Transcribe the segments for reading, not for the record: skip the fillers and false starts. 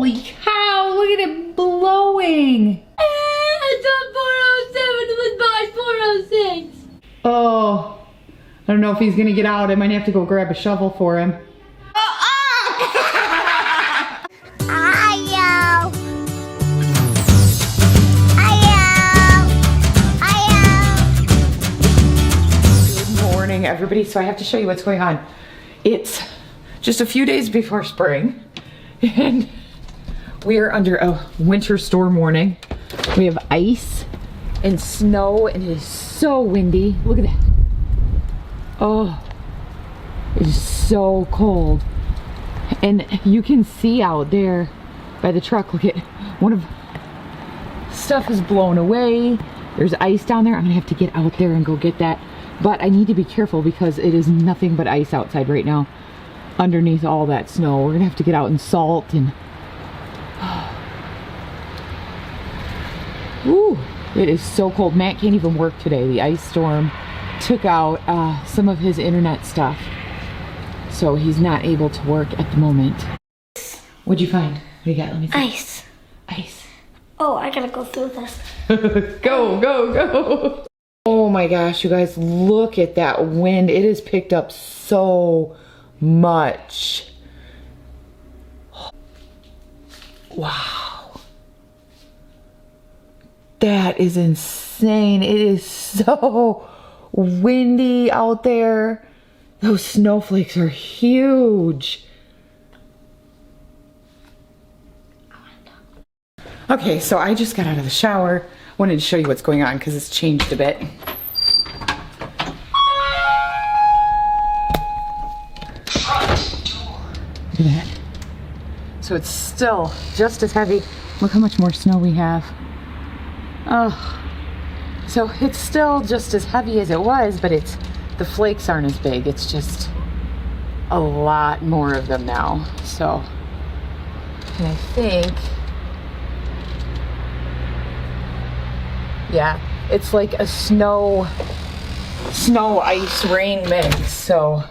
Holy cow, look at it blowing. I thought 407 was by 406. Oh, I don't know if he's gonna get out. I might have to go grab a shovel for him. Good morning, everybody. So I have to show you what's going on. It's just a few days before spring, and we are under a winter storm warning. We have ice and snow, and it is so windy. Look at that. Oh, it is so cold. And you can see out there by the truck, look at one of stuff is blown away. There's ice down there. I'm gonna have to get out there and go get that. But I need to be careful because it is nothing but ice outside right now underneath all that snow. We're gonna have to get out and salt and ooh, it is so cold. Matt can't even work today. The ice storm took out some of his internet stuff, so he's not able to work at the moment. What'd you find? What do you got? Let me see. Ice. Ice. Oh, I gotta go through this. Go, go, go. Oh my gosh, you guys, look at that wind. It has picked up so much. Wow. That is insane. It is so windy out there. Those snowflakes are huge. Okay, so I just got out of the shower. Wanted to show you what's going on because it's changed a bit. Look at that. So it's still just as heavy. Look how much more snow we have. Oh, so it's still just as heavy as it was, but the flakes aren't as big. It's just a lot more of them now. So, and I think, yeah, it's like a snow ice rain mix. So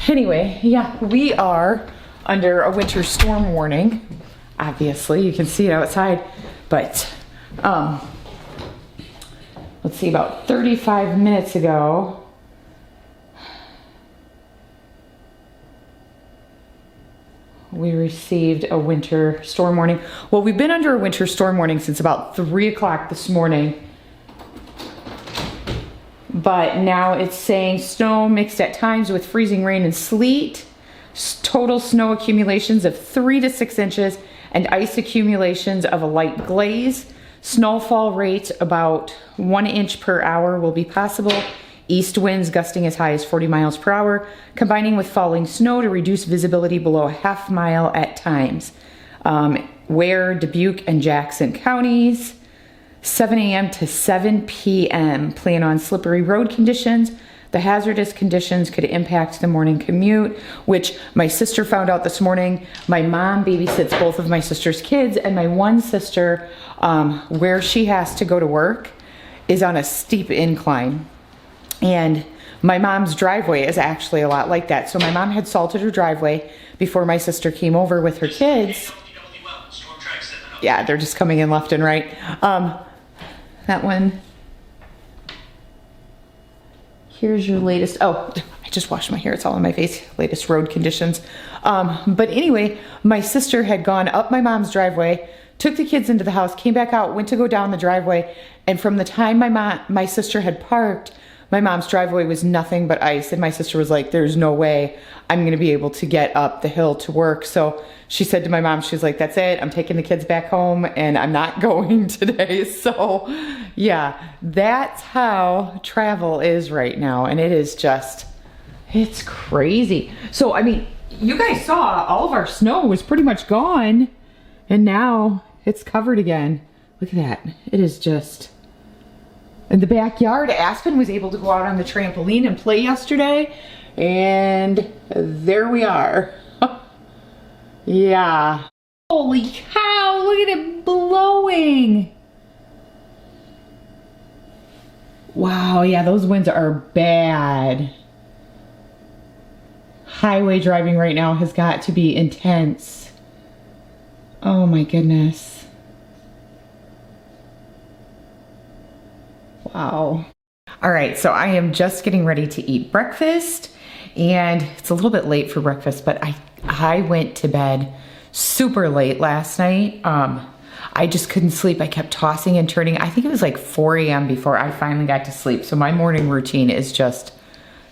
anyway, yeah, we are under a winter storm warning. Obviously, you can see it outside, but let's see, about 35 minutes ago, we received a winter storm warning. Well, we've been under a winter storm warning since about 3 o'clock this morning, but now it's saying snow mixed at times with freezing rain and sleet, total snow accumulations of 3 to 6 inches, and ice accumulations of a light glaze. Snowfall rate about 1 inch per hour will be possible. East winds gusting as high as 40 miles per hour, combining with falling snow to reduce visibility below a half mile at times. Ware, Dubuque, and Jackson counties. 7 a.m. to 7 p.m. Plan on slippery road conditions. The hazardous conditions could impact the morning commute, which my sister found out this morning. My mom babysits both of my sister's kids, and my one sister, where she has to go to work, is on a steep incline. And my mom's driveway is actually a lot like that. So my mom had salted her driveway before my sister came over with her kids. Yeah, they're just coming in left and right. That one. Here's your latest, oh, I just washed my hair, it's all on my face, latest road conditions. But anyway, my sister had gone up my mom's driveway, took the kids into the house, came back out, went to go down the driveway, and from the time my sister had parked, my mom's driveway was nothing but ice, and my sister was like, there's no way I'm gonna be able to get up the hill to work. So she said to my mom, she's like, that's it, I'm taking the kids back home and I'm not going today. So yeah, that's how travel is right now. And it is just, it's crazy. So, I mean, you guys saw all of our snow was pretty much gone, and now it's covered again. Look at that, it is just, in the backyard. Aspen was able to go out on the trampoline and play yesterday, and there we are. Yeah. Holy cow, look at it blowing. Wow, yeah, those winds are bad. highway driving right now has got to be intense. Oh my goodness. Wow. All right, so I am just getting ready to eat breakfast, and it's a little bit late for breakfast, but I went to bed super late last night. I just couldn't sleep. I kept tossing and turning. I think it was like 4 a.m. before I finally got to sleep. So my morning routine is just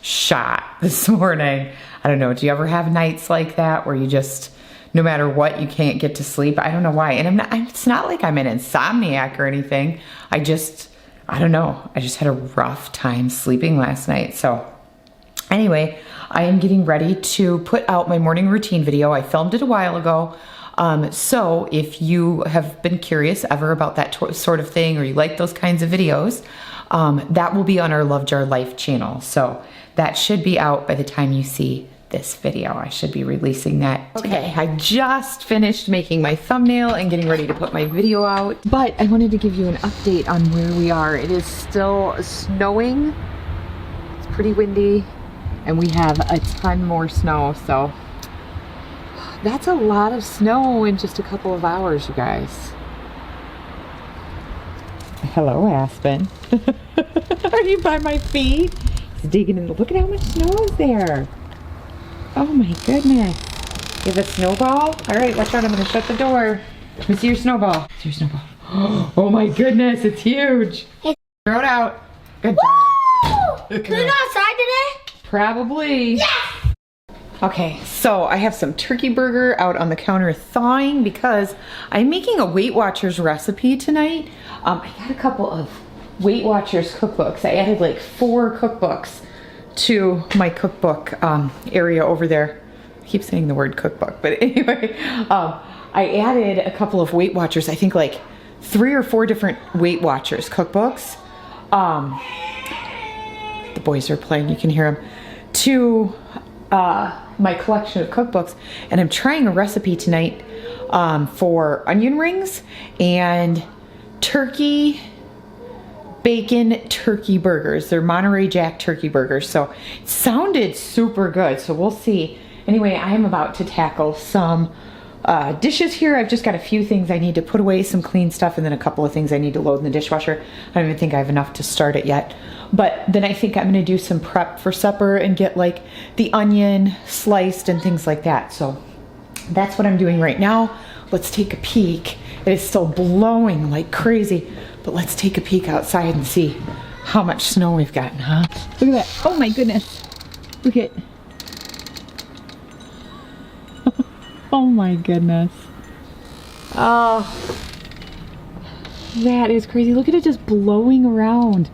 shot this morning. I don't know. Do you ever have nights like that where you just, no matter what, you can't get to sleep? I don't know why. And it's not like I'm an insomniac or anything. I don't know. I just had a rough time sleeping last night. So anyway, I am getting ready to put out my morning routine video. I filmed it a while ago. So if you have been curious ever about that sort of thing, or you like those kinds of videos, that will be on our Love Jar Life channel. So that should be out by the time you see this video. I should be releasing that today. Okay, I just finished making my thumbnail and getting ready to put my video out, but I wanted to give you an update on where we are. It is still snowing. It's pretty windy, and we have a ton more snow, so that's a lot of snow in just a couple of hours, you guys. Hello, Aspen. Are you by my feet? He's digging in. Look at how much snow is there. Oh my goodness. You have a snowball? All right, watch out. I'm going to shut the door. Let me see your snowball. See your snowball. Oh my goodness, it's huge. Throw it out. Good job. Can we go outside today? Probably. Yes! Okay, so I have some turkey burger out on the counter thawing because I'm making a Weight Watchers recipe tonight. I got a couple of Weight Watchers cookbooks. I added like 4 cookbooks to my cookbook area over there. I keep saying the word cookbook, but anyway, I added a couple of Weight Watchers, I think like 3 or 4 different Weight Watchers cookbooks. The boys are playing, you can hear them, to my collection of cookbooks, and I'm trying a recipe tonight for onion rings and turkey bacon turkey burgers. They're Monterey Jack turkey burgers, so it sounded super good, so we'll see. Anyway, I am about to tackle some dishes here. I've just got a few things I need to put away, some clean stuff, and then a couple of things I need to load in the dishwasher. I don't even think I have enough to start it yet. But then I think I'm gonna do some prep for supper and get like the onion sliced and things like that. So that's what I'm doing right now. Let's take a peek. It is still blowing like crazy, but let's take a peek outside and see how much snow we've gotten, huh? Look at that. Oh my goodness. Look at. Oh my goodness. Oh, that is crazy. Look at it just blowing around.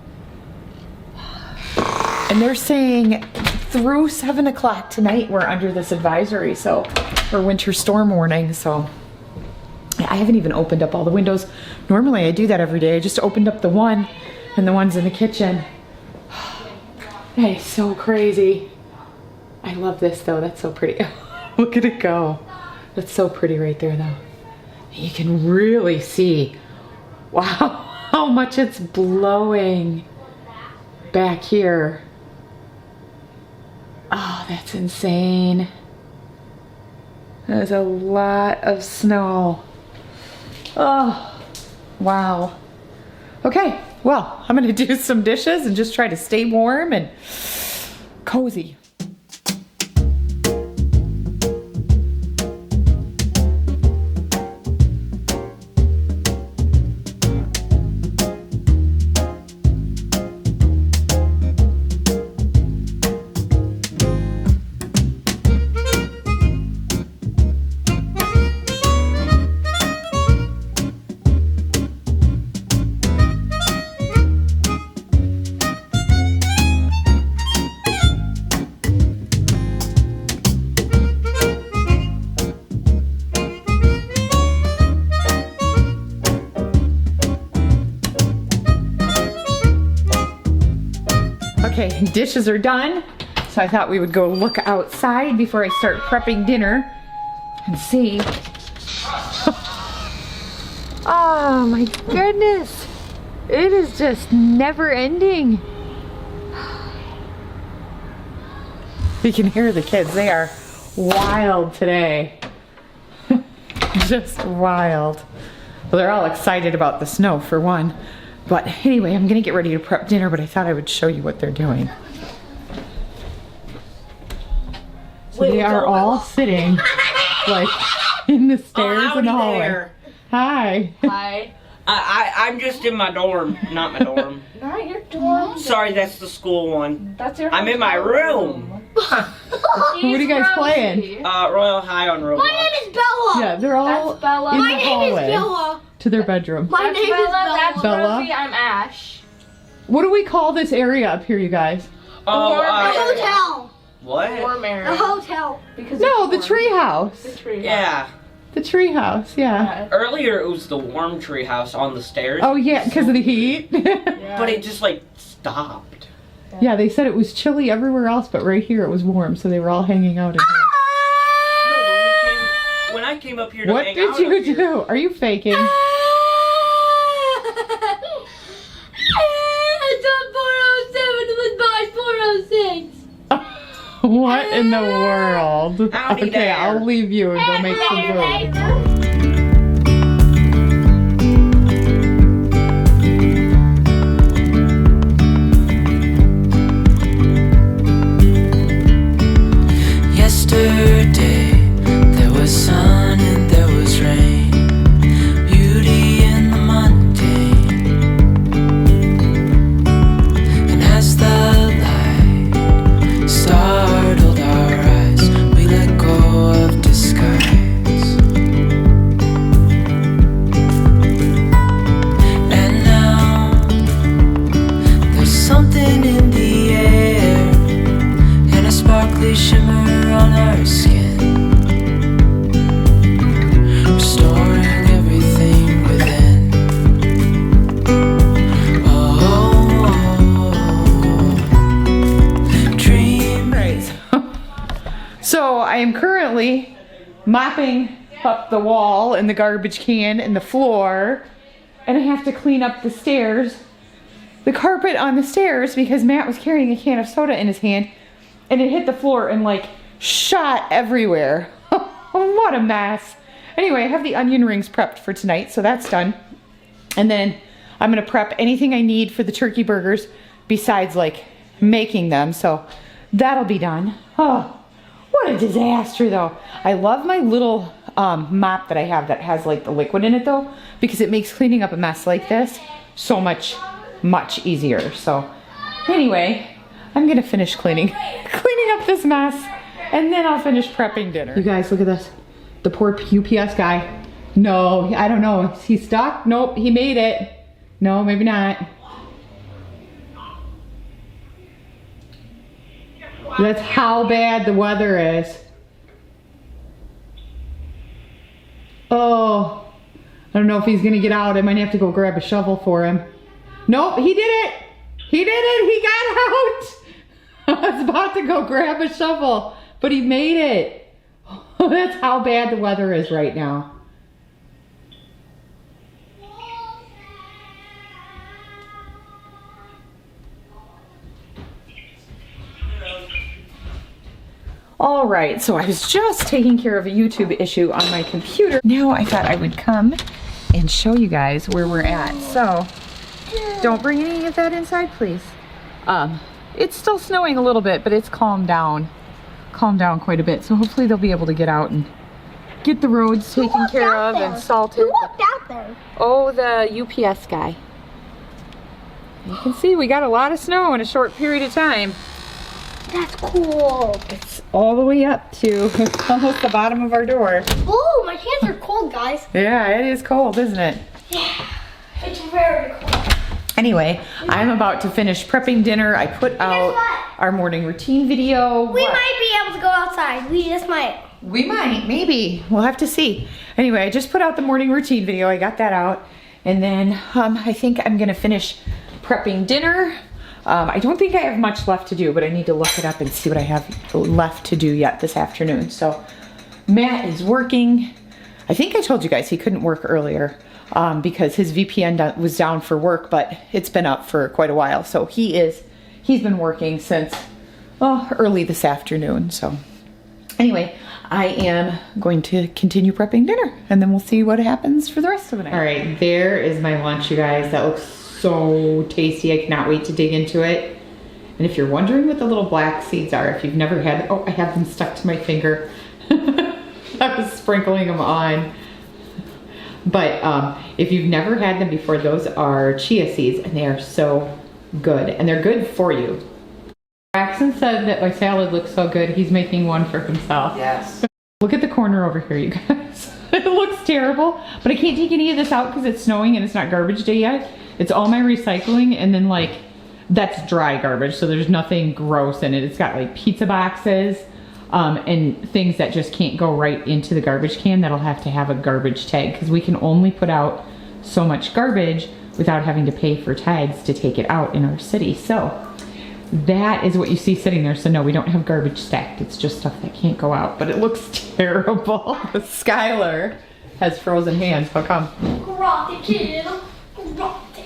And they're saying through 7 o'clock tonight we're under this advisory, so, or winter storm warning, so I haven't even opened up all the windows. Normally I do that every day. I just opened up the one and the ones in the kitchen. That is so crazy. I love this though. That's so pretty. Look at it go. That's so pretty right there though. You can really see, wow, how much it's blowing back here. Oh, that's insane. There's a lot of snow. Oh, wow. Okay, well, I'm gonna do some dishes and just try to stay warm and cozy. Okay, dishes are done, so I thought we would go look outside before I start prepping dinner and see. Oh my goodness, it is just never ending. You can hear the kids. They are wild today. Just wild. Well, they're all excited about the snow for one. But anyway, I'm gonna get ready to prep dinner, but I thought I would show you what they're doing. So they are all sitting like in the stairs in the hallway. There. Hi. Hi. I'm just in my dorm, not my dorm. Not your dorm. Sorry, that's the school one. That's your I'm in my room. What are you guys playing? Royal High on Roblox. My name is Bella. Yeah, they're all That's Bella. in My the name is hallway Bella. to their bedroom. My name is Bella. That's Bella? Rosie, I'm Ash. What do we call this area up here, you guys? The hotel. What? Warm area. The hotel. Because No, the it's warm. tree house. The tree. Yeah. The tree house, yeah. Earlier it was the warm tree house on the stairs. Oh yeah, because of the heat. Yeah. But it just like stopped. Yeah, they said it was chilly everywhere else, but right here it was warm, so they were all hanging out in here. No, when I came up here to What hang did out you up here- do? Are you faking? It's on 407 with my 406. What in the world? Howdy Okay, there. I'll leave you and go make some food. Yesterday there was sun and there was rain, beauty in the mundane. And as the light startled our eyes, we let go of disguise. And now there's something in the air and a sparkly shimmer on our skin, restoring everything within. Dream. Right. So I am currently mopping up the wall and the garbage can and the floor, and I have to clean up the stairs, the carpet on the stairs, because Matt was carrying a can of soda in his hand and it hit the floor and like shot everywhere. What a mess. Anyway, I have the onion rings prepped for tonight, so that's done. And then I'm gonna prep anything I need for the turkey burgers besides like making them, so that'll be done. Oh, what a disaster though. I love my little mop that I have that has like the liquid in it though, because it makes cleaning up a mess like this so much easier. So anyway, I'm gonna finish cleaning up this mess, and then I'll finish prepping dinner. You guys, look at this. The poor UPS guy. No, I don't know. Is he stuck? Nope, he made it. No, maybe not. That's how bad the weather is. Oh, I don't know if he's gonna get out. I might have to go grab a shovel for him. Nope, he did it. He did it. He got out. I was about to go grab a shovel, but he made it. That's how bad the weather is right now. All right, so I was just taking care of a YouTube issue on my computer. Now I thought I would come and show you guys where we're at. So don't bring any of that inside, please. It's still snowing a little bit, but it's calmed down quite a bit. So hopefully they'll be able to get out and get the roads taken care of and salted. Who walked out there? Oh, the UPS guy. You can see we got a lot of snow in a short period of time. That's cool. It's all the way up to almost the bottom of our door. Oh, my hands are cold, guys. Yeah, it is cold, isn't it? Yeah, it's very cold. Anyway, I'm about to finish prepping dinner. I put out what? our morning routine video. We What? might be able to go outside. We just might. We might, maybe. We'll have to see. Anyway, I just put out the morning routine video. I got that out. And then I think I'm gonna finish prepping dinner. I don't think I have much left to do, but I need to look it up and see what I have left to do yet this afternoon. So Matt is working. I think I told you guys he couldn't work earlier because his VPN was down for work, but it's been up for quite a while. So he's been working since early this afternoon. So anyway, I am going to continue prepping dinner and then we'll see what happens for the rest of the night. All right, there is my lunch, you guys. That looks so tasty. I cannot wait to dig into it. And if you're wondering what the little black seeds are, if you've never had, oh, I have them stuck to my finger. I was sprinkling them on. But if you've never had them before, those are chia seeds and they are so good. And they're good for you. Braxen said that my salad looks so good, he's making one for himself. Yes. Look at the corner over here, you guys. It looks terrible, but I can't take any of this out because it's snowing and it's not garbage day yet. It's all my recycling and then like, that's dry garbage, so there's nothing gross in it. It's got like pizza boxes and things that just can't go right into the garbage can that'll have to have a garbage tag because we can only put out so much garbage without having to pay for tags to take it out in our city. So that is what you see sitting there. So no, we don't have garbage stacked. It's just stuff that can't go out, but it looks terrible. Skylur has frozen hands. How come? Karate kid. Karate.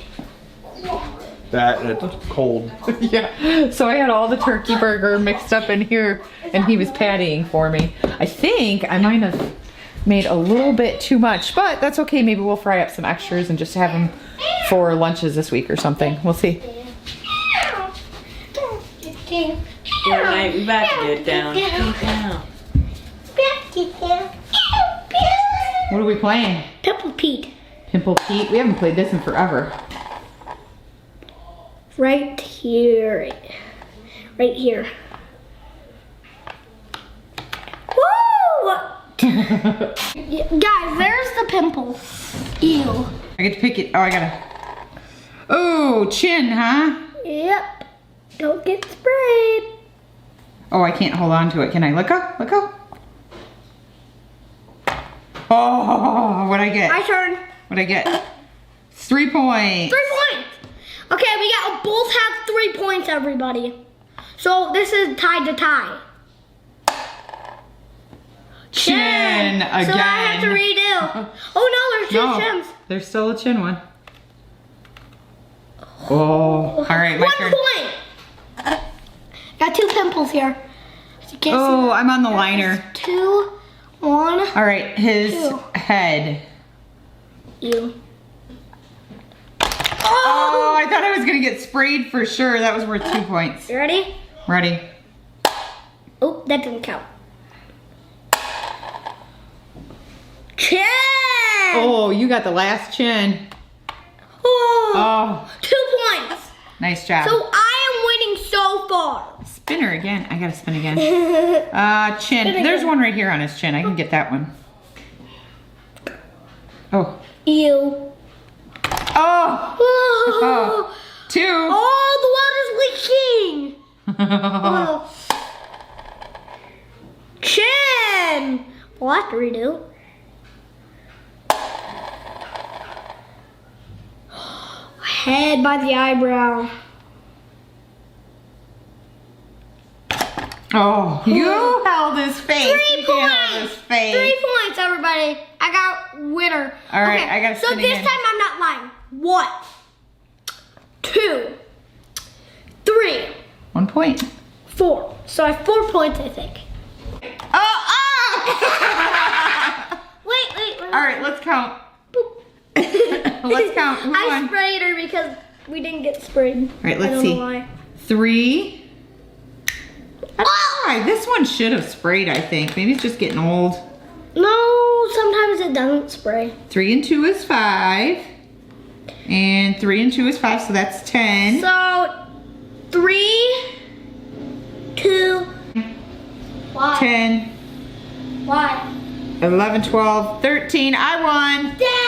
That, it's cold. Yeah, so I had all the turkey burger mixed up in here and he was pattying for me. I think I might have made a little bit too much, but that's okay. Maybe we'll fry up some extras and just have them for lunches this week or something. We'll see. Good night, we about to get down. Get down. What are we playing? Pimple Pete. Pimple Pete? We haven't played this in forever. Right here. Right here. Woo! Guys, there's the pimple. Ew. I get to pick it. Oh, I gotta. Oh, chin, huh? Yep. Don't get sprayed. Oh, I can't hold on to it. Can I? Let go. Let go. Oh, what'd I get? My turn. What'd I get? 3 points. 3 points. Okay, we got both have 3 points, everybody. So this is tied to tie. Chin again. So I have to redo. Oh no, there's two chins. There's still a chin one. Oh, all right, my 1 turn. point. Got 2 pimples here. So you can't Oh, I'm on the liner. see. 2, 1. All right, his 2. head. You. Oh, I thought I was gonna get sprayed for sure. That was worth 2 points. You ready? Ready? Oh, that didn't count. Chin! Oh, you got the last chin. Oh, Oh, 2 points. nice job. So I am winning so far. Spinner again. I gotta spin again. Chin. Spin There's again. one right here on his chin. I can get that one. Oh. You. Oh. Oh, 2. oh the water's leaking. Oh. Chin. We'll have to redo. Head by the eyebrow. Oh, you held his face. 3 You can't hold points. his face. 3 points, everybody. I got winner. All right, I gotta So spin this again. time I'm not lying. 1, 2, 3, 1 point. 4. So I have 4 points, I think. Oh, Wait. All right, let's count. Boop. Let's count. Who I won? sprayed her because we didn't get sprayed. All right, I let's don't see. know why. 3. Oh, this one should have sprayed, I think. Maybe it's just getting old. No, sometimes it doesn't spray. 3 and 2 is 5. And 3 and 2 is 5, so that's 10. So 3, 2, why? 10, Why? 11, 12, 13. I won. Dang!